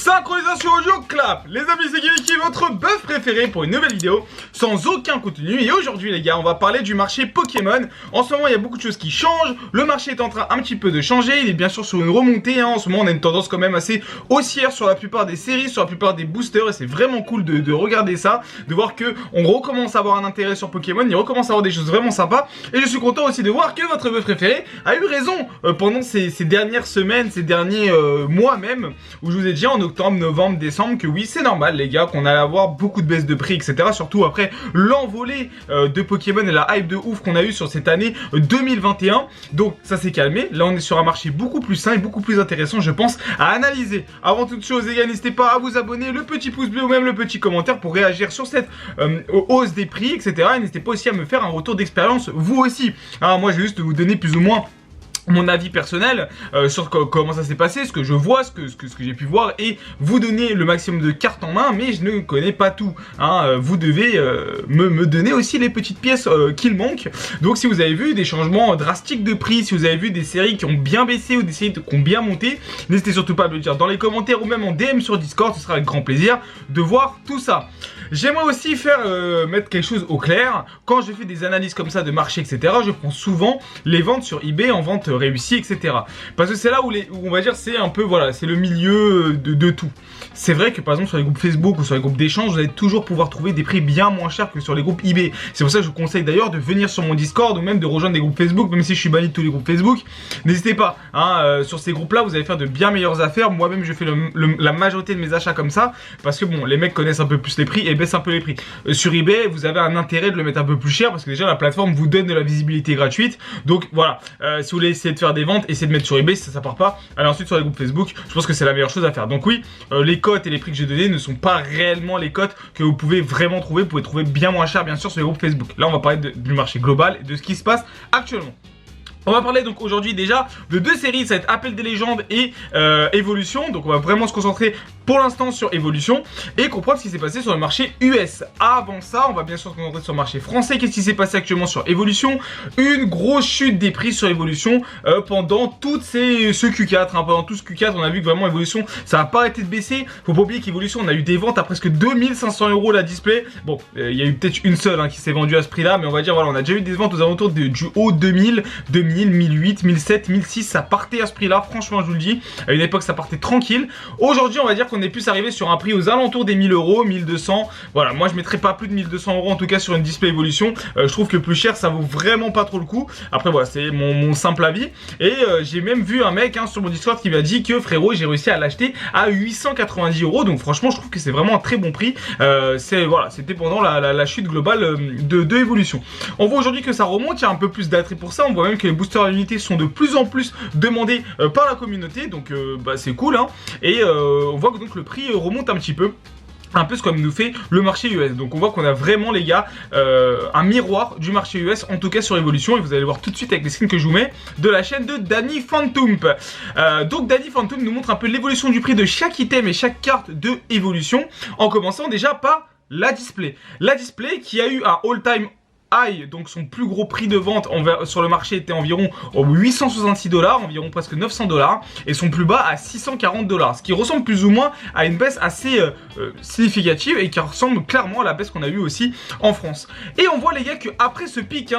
Synchronisation audio clap. Les amis, c'est Kiki, votre bœuf préféré pour une nouvelle vidéo sans aucun contenu. Et aujourd'hui les gars, on va parler du marché Pokémon. En ce moment il y a beaucoup de choses qui changent. Le marché est en train un petit peu de changer. Il est bien sûr sur une remontée En ce moment on a une tendance quand même assez haussière sur la plupart des séries, sur la plupart des boosters. Et c'est vraiment cool de regarder ça, de voir que on recommence à avoir un intérêt sur Pokémon. Il recommence à avoir des choses vraiment sympas. Et je suis content aussi de voir que votre bœuf préféré a eu raison pendant ces dernières semaines, ces derniers mois même, où je vous ai dit en octobre, novembre, décembre que oui c'est normal les gars qu'on allait avoir beaucoup de baisses de prix etc. Surtout après l'envolée de Pokémon et la hype de ouf qu'on a eu sur cette année 2021. Donc ça s'est calmé, là on est sur un marché beaucoup plus sain et beaucoup plus intéressant je pense à analyser. Avant toute chose les gars, n'hésitez pas à vous abonner, le petit pouce bleu ou même le petit commentaire pour réagir sur cette hausse des prix etc. Et n'hésitez pas aussi à me faire un retour d'expérience vous aussi. Alors moi je vais juste vous donner plus ou moins mon avis personnel sur comment ça s'est passé, ce que je vois, ce que j'ai pu voir et vous donner le maximum de cartes en main, mais je ne connais pas tout. Vous devez me donner aussi les petites pièces qu'il manque. Donc si vous avez vu des changements drastiques de prix, si vous avez vu des séries qui ont bien baissé ou des séries qui ont bien monté, n'hésitez surtout pas à me le dire dans les commentaires ou même en DM sur Discord, ce sera avec grand plaisir de voir tout ça. J'aimerais aussi mettre quelque chose au clair. Quand je fais des analyses comme ça de marché etc, je prends souvent les ventes sur eBay en vente réussie etc. Parce que c'est là où on va dire c'est un peu voilà, c'est le milieu de tout. C'est vrai que par exemple sur les groupes Facebook ou sur les groupes d'échange vous allez toujours pouvoir trouver des prix bien moins chers que sur les groupes eBay. C'est pour ça que je vous conseille d'ailleurs de venir sur mon Discord ou même de rejoindre des groupes Facebook, même si je suis banni de tous les groupes Facebook. N'hésitez pas, sur ces groupes là vous allez faire de bien meilleures affaires. Moi-même je fais la majorité de mes achats comme ça parce que bon les mecs connaissent un peu plus les prix et baissent un peu les prix. Sur eBay vous avez un intérêt de le mettre un peu plus cher parce que déjà la plateforme vous donne de la visibilité gratuite. Donc voilà, si vous voulez essayer de faire des ventes, essayez de mettre sur eBay si ça part pas. Allez ensuite sur les groupes Facebook, je pense que c'est la meilleure chose à faire. Donc oui, les cotes et les prix que j'ai donnés ne sont pas réellement les cotes que vous pouvez vraiment trouver. Vous pouvez trouver bien moins cher bien sûr sur les groupes Facebook. Là on va parler du marché global et de ce qui se passe actuellement. On va parler donc aujourd'hui déjà de deux séries, ça va être Appel des légendes et Évolution. Donc on va vraiment se concentrer pour l'instant sur Évolution et comprendre ce qui s'est passé sur le marché US. Avant ça, on va bien sûr se concentrer sur le marché français. Qu'est-ce qui s'est passé actuellement sur Évolution? Une grosse chute des prix sur Évolution pendant toutes ce Q4. Pendant tout ce Q4, on a vu que vraiment Évolution, ça n'a pas arrêté de baisser. Faut pas oublier qu'Évolution, on a eu des ventes à presque 2500 € la display. Bon, il y a eu peut-être une seule qui s'est vendue à ce prix-là, mais on va dire voilà, on a déjà eu des ventes aux alentours du haut 2000, 1008, 1007, 1006, ça partait à ce prix là, franchement je vous le dis, à une époque ça partait tranquille. Aujourd'hui on va dire qu'on est plus arrivé sur un prix aux alentours des 1000 €, 1200, voilà, moi je mettrais pas plus de 1200 € en tout cas sur une display Évolution, je trouve que plus cher ça vaut vraiment pas trop le coup, après voilà c'est mon simple avis, et j'ai même vu un mec sur mon Discord qui m'a dit que frérot j'ai réussi à l'acheter à 890 €, donc franchement je trouve que c'est vraiment un très bon prix, voilà, c'était pendant la chute globale de Évolution. On voit aujourd'hui que ça remonte, il y a un peu plus d'attrait pour ça, on voit même que les boosters à l'unité sont de plus en plus demandés par la communauté, donc c'est cool et on voit que donc le prix remonte un petit peu. Un peu ce comme nous fait le marché US. Donc on voit qu'on a vraiment les gars un miroir du marché US, en tout cas sur Évolution, et vous allez voir tout de suite avec les skins que je vous mets de la chaîne de Danny Phantom. Donc Danny Phantom nous montre un peu l'évolution du prix de chaque item et chaque carte de Évolution, en commençant déjà par la display. La display qui a eu un all-time high, donc son plus gros prix de vente sur le marché était environ 866 $, environ presque 900 $, et son plus bas à 640 $, ce qui ressemble plus ou moins à une baisse assez significative et qui ressemble clairement à la baisse qu'on a eu aussi en France. Et on voit les gars que après ce pic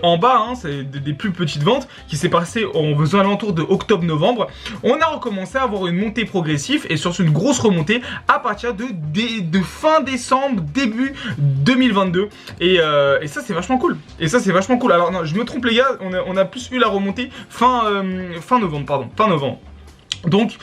en bas, c'est des plus petites ventes qui s'est passé aux alentours de octobre-novembre, on a recommencé à avoir une montée progressive et sur une grosse remontée à partir de fin décembre, début 2022 et ça c'est vachement cool. Et ça c'est vachement cool. Alors non, je me trompe les gars, on a plus eu la remontée fin novembre, fin novembre. Donc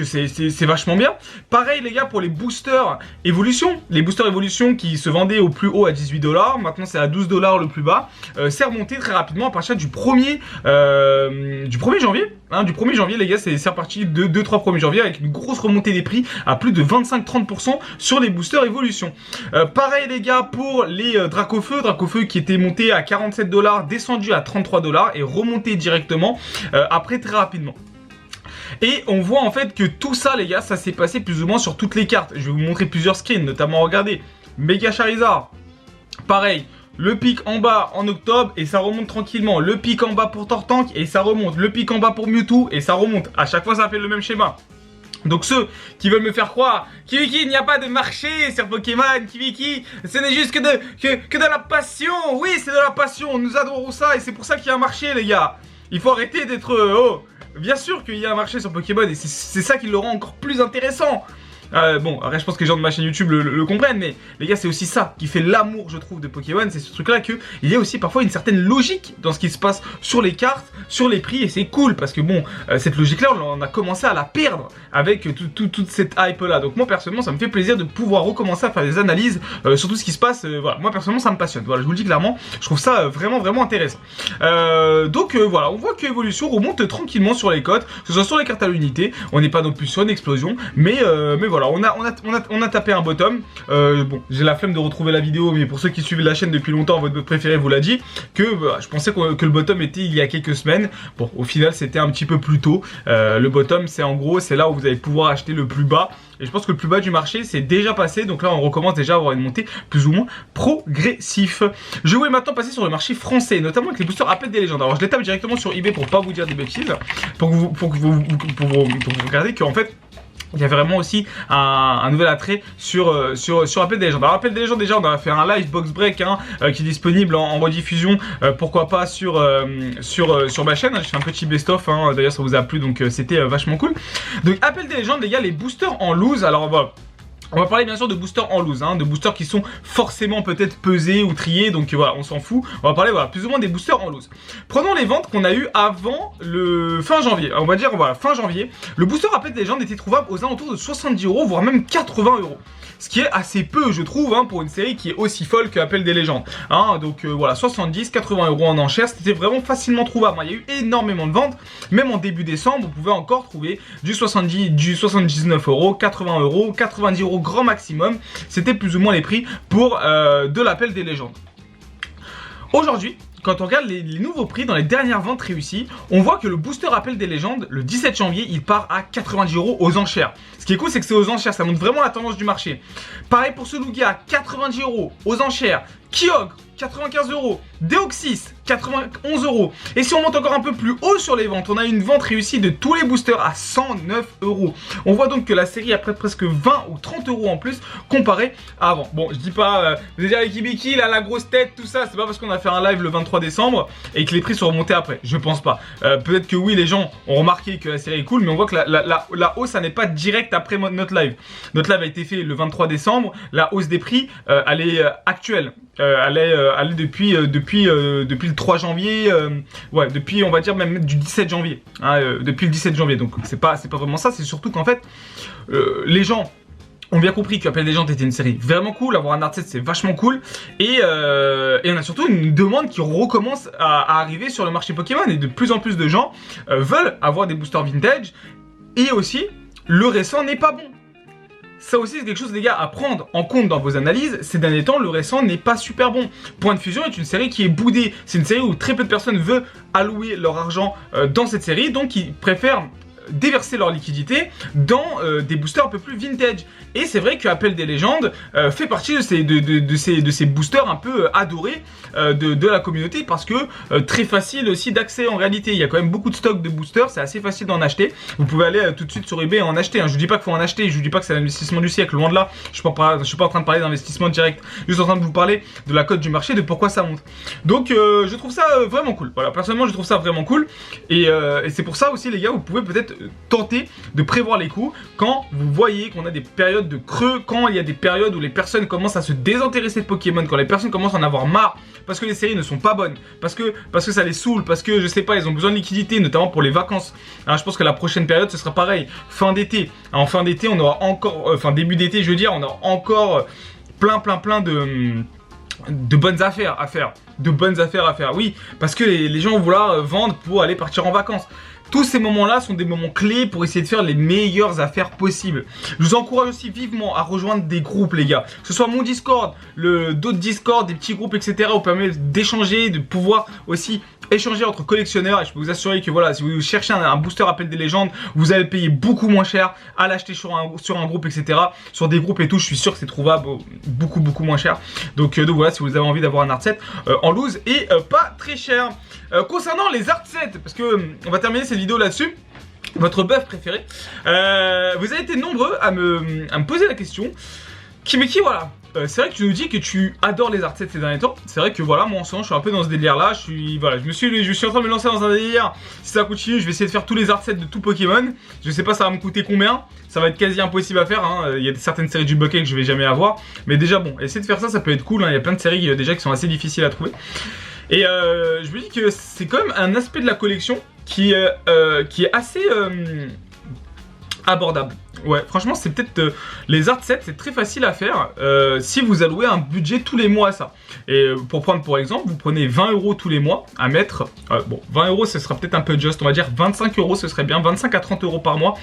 c'est vachement bien. Pareil les gars pour les boosters Évolution. Les boosters Évolution qui se vendaient au plus haut à 18 $, maintenant c'est à 12 $ le plus bas. C'est remonté très rapidement à partir du 1er janvier. Du 1er janvier les gars, c'est reparti de 2-3 1er janvier avec une grosse remontée des prix à plus de 25-30% sur les boosters Évolution. Pareil les gars pour les Dracofeu qui était monté à 47 $, descendu à 33 $ et remonté directement après très rapidement. Et on voit en fait que tout ça les gars, ça s'est passé plus ou moins sur toutes les cartes. Je vais vous montrer plusieurs skins, notamment regardez, Mega Charizard, pareil, le pic en bas en octobre et ça remonte tranquillement, le pic en bas pour Tortank et ça remonte, le pic en bas pour Mewtwo et ça remonte, à chaque fois ça fait le même schéma. Donc ceux qui veulent me faire croire Kiviki, il n'y a pas de marché sur Pokémon, Kiviki, ce n'est juste que de la passion. Oui, c'est de la passion, nous adorons ça et c'est pour ça qu'il y a un marché, les gars. Il faut arrêter d'être... oh, bien sûr qu'il y a un marché sur Pokémon et c'est ça qui le rend encore plus intéressant. Bon, après je pense que les gens de ma chaîne YouTube le comprennent, mais les gars, c'est aussi ça qui fait l'amour, je trouve, de Pokémon. C'est ce truc là qu'il y a aussi parfois une certaine logique dans ce qui se passe sur les cartes, sur les prix, et c'est cool parce que bon, cette logique là on a commencé à la perdre avec toute cette hype là. Donc moi personnellement ça me fait plaisir de pouvoir recommencer à faire des analyses sur tout ce qui se passe. Voilà, moi personnellement ça me passionne, voilà, je vous le dis clairement, je trouve ça vraiment intéressant. Donc voilà, on voit que Evolution remonte tranquillement sur les cotes, que ce soit sur les cartes à l'unité. On n'est pas non plus sur une explosion, mais voilà, on a tapé un bottom. Bon, j'ai la flemme de retrouver la vidéo, mais pour ceux qui suivent la chaîne depuis longtemps, votre bot préféré vous l'a dit, que je pensais que le bottom était il y a quelques semaines. Bon, au final c'était un petit peu plus tôt. Le bottom, c'est en gros, c'est là où vous allez pouvoir acheter le plus bas. Et je pense que le plus bas du marché c'est déjà passé, donc là on recommence déjà à avoir une montée plus ou moins progressif. Je voulais maintenant passer sur le marché français, notamment avec les boosters Appel des légendes. Alors je les tape directement sur eBay pour pas vous dire des bêtises, pour que vous regardez qu'en fait il y a vraiment aussi un nouvel attrait sur Appel des légendes. Alors Appel des légendes, déjà on a fait un live box break hein, qui est disponible en rediffusion, pourquoi pas sur ma chaîne. J'ai fait un petit best of hein, d'ailleurs ça vous a plu, donc c'était vachement cool. Donc Appel des légendes les gars, les boosters en loose. Alors on va parler bien sûr de boosters en loose, hein, de boosters qui sont forcément peut-être pesés ou triés, donc voilà, on s'en fout. On va parler voilà, plus ou moins des boosters en loose. Prenons les ventes qu'on a eues avant le fin janvier. On va dire voilà, fin janvier, le booster Appel des légendes était trouvable aux alentours de 70 €, voire même 80 €. Ce qui est assez peu, je trouve, hein, pour une série qui est aussi folle que Appel des légendes. Hein, donc voilà, 70, 80 € en enchère, c'était vraiment facilement trouvable. Il y a eu énormément de ventes. Même en début décembre, vous pouvez encore trouver du 70, du 79 €, 80 €, 90 € grand maximum. C'était plus ou moins les prix pour de l'Appel des légendes. Aujourd'hui, quand on regarde les nouveaux prix dans les dernières ventes réussies, on voit que le booster Appel des légendes, le 17 janvier, il part à 90 € aux enchères. Ce qui est cool, c'est que c'est aux enchères, ça montre vraiment la tendance du marché. Pareil pour ce Lugia, 90 € aux enchères. Kyogre, 95 €. Deoxys, 91 €. Et si on monte encore un peu plus haut sur les ventes, on a une vente réussie de tous les boosters à 109 €. On voit donc que la série a presque 20 ou 30 € en plus comparé à avant. Bon, je dis pas, vous allez dire les Kibiki, là, la grosse tête, tout ça, c'est pas parce qu'on a fait un live le 23 décembre et que les prix sont remontés après. Je pense pas. Peut-être que oui, les gens ont remarqué que la série est cool, mais on voit que la hausse, ça n'est pas direct après notre live. Notre live a été fait le 23 décembre. La hausse des prix, elle est actuelle. Elle est depuis le 3 janvier, ouais, depuis on va dire même du 17 janvier, hein, depuis le 17 janvier, donc c'est pas vraiment ça, c'est surtout qu'en fait, les gens ont bien compris qu'Appel des légendes était une série vraiment cool, avoir un art set c'est vachement cool, et on a surtout une demande qui recommence à arriver sur le marché Pokémon, et de plus en plus de gens veulent avoir des boosters vintage, et aussi, le récent n'est pas bon. Ça aussi c'est quelque chose les gars à prendre en compte dans vos analyses. Ces derniers temps le récent n'est pas super bon. Point de Fusion est une série qui est boudée. C'est une série où très peu de personnes veulent allouer leur argent dans cette série. Donc ils préfèrent déverser leur liquidité dans des boosters un peu plus vintage. Et c'est vrai que Appel des légendes fait partie de ces boosters un peu adorés de la communauté, parce que très facile aussi d'accès en réalité. Il y a quand même beaucoup de stocks de boosters, c'est assez facile d'en acheter. Vous pouvez aller tout de suite sur eBay et en acheter. Hein. Je vous dis pas qu'il faut en acheter, je vous dis pas que c'est l'investissement du siècle, loin de là. Je suis pas en train de parler d'investissement direct, juste en train de vous parler de la cote du marché, de pourquoi ça monte. Donc je trouve ça vraiment cool. Voilà, personnellement je trouve ça vraiment cool. Et c'est pour ça aussi les gars, vous pouvez peut-être tenter de prévoir les coups quand vous voyez qu'on a des périodes de creux, quand il y a des périodes où les personnes commencent à se désintéresser de Pokémon, quand les personnes commencent à en avoir marre parce que les séries ne sont pas bonnes, parce que ça les saoule, parce que je sais pas, ils ont besoin de liquidité, notamment pour les vacances. Alors, je pense que la prochaine période ce sera pareil, fin d'été. En fin d'été on aura encore, enfin début d'été je veux dire, on aura encore plein de bonnes affaires à faire. De bonnes affaires à faire, oui, parce que les gens vont vouloir vendre pour aller partir en vacances. Tous ces moments-là sont des moments clés pour essayer de faire les meilleures affaires possibles. Je vous encourage aussi vivement à rejoindre des groupes, les gars. Que ce soit mon Discord, d'autres Discord, des petits groupes, etc. Vous permet d'échanger, de pouvoir aussi échanger entre collectionneurs. Et je peux vous assurer que voilà, si vous cherchez un booster Appel des légendes, vous allez payer beaucoup moins cher à l'acheter sur un groupe, etc. Sur des groupes et tout, je suis sûr que c'est trouvable beaucoup moins cher. Donc voilà, si vous avez envie d'avoir un art set en loose et pas très cher. Concernant les art sets, parce que on va terminer cette vidéo là-dessus. votre buff préféré. Vous avez été nombreux à me poser la question. Kibiki, voilà. C'est vrai que tu nous dis que tu adores les arts-sets ces derniers temps. C'est vrai que voilà, moi en ce moment je suis un peu dans ce délire là. Je suis en train de me lancer dans un délire. Si ça continue, je vais essayer de faire tous les arts-sets de tout Pokémon. Je sais pas ça va me coûter combien. Ça va être quasi impossible à faire. Hein. Il y a certaines séries du bucket que je vais jamais avoir. Mais déjà bon, essayer de faire ça, ça peut être cool. Hein. Il y a plein de séries déjà qui sont assez difficiles à trouver. Et je me dis que c'est quand même un aspect de la collection qui est assez abordable. Ouais, franchement, c'est peut-être les art sets, c'est très facile à faire si vous allouez un budget tous les mois à ça. Et pour prendre pour exemple, vous prenez 20 € tous les mois à mettre. Bon, 20 € ce sera peut-être un peu juste, on va dire 25 € ce serait bien, 25 à 30 € par mois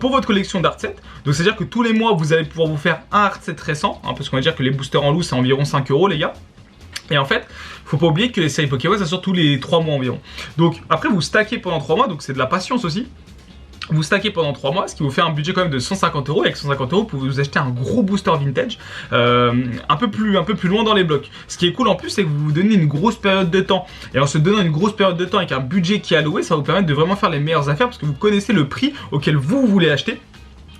pour votre collection d'art sets. Donc c'est à dire que tous les mois vous allez pouvoir vous faire un art set récent, hein, parce qu'on va dire que les boosters en loup c'est environ 5 € les gars. Et en fait, faut pas oublier que les séries Pokémon ça sort tous les 3 mois environ. Donc après vous stackez pendant 3 mois, donc c'est de la patience aussi. Vous stackez pendant 3 mois, ce qui vous fait un budget quand même de 150 €. Avec 150 €, vous pouvez vous acheter un gros booster vintage, un peu plus loin dans les blocs. Ce qui est cool en plus, c'est que vous vous donnez une grosse période de temps. Et en se donnant une grosse période de temps avec un budget qui est alloué, ça va vous permettre de vraiment faire les meilleures affaires parce que vous connaissez le prix auquel vous voulez acheter.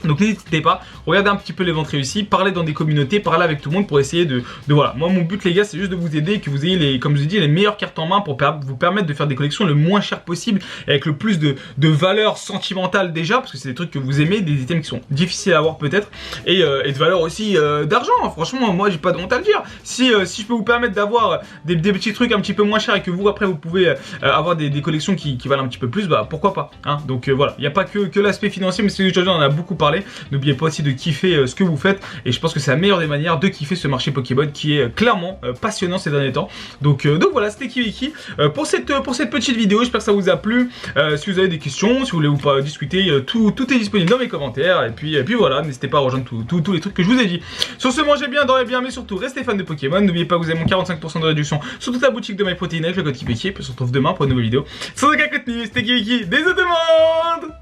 Donc n'hésitez pas, regardez un petit peu les ventes réussies, parlez dans des communautés, parlez avec tout le monde pour essayer de voilà. Moi mon but les gars c'est juste de vous aider et que vous ayez comme je vous ai dit les meilleures cartes en main pour vous permettre de faire des collections le moins cher possible et avec le plus de valeur sentimentale déjà parce que c'est des trucs que vous aimez, des items qui sont difficiles à avoir peut-être et de valeur aussi d'argent. Franchement moi j'ai pas de honte à le dire. Si je peux vous permettre d'avoir des petits trucs un petit peu moins chers et que vous après vous pouvez avoir des collections qui valent un petit peu plus, bah pourquoi pas hein. Donc voilà, il n'y a pas que l'aspect financier mais c'est aujourd'hui on en a beaucoup parlé. N'oubliez pas aussi de kiffer ce que vous faites et je pense que c'est la meilleure des manières de kiffer ce marché Pokémon qui est clairement passionnant ces derniers temps. Donc voilà, c'était Kibiki pour cette petite vidéo. J'espère que ça vous a plu. Si vous avez des questions, si vous voulez vous discuter, tout est disponible dans mes commentaires. Et puis voilà, n'hésitez pas à rejoindre tous les trucs que je vous ai dit. Sur ce, mangez bien, dormez bien, mais surtout restez fan de Pokémon. N'oubliez pas que vous avez mon 45% de réduction sur toute la boutique de MyProtein avec le code Kibiki. Et puis on se retrouve demain pour une nouvelle vidéo. Sans aucun contenu, c'était Kibiki. Bisous tout le monde.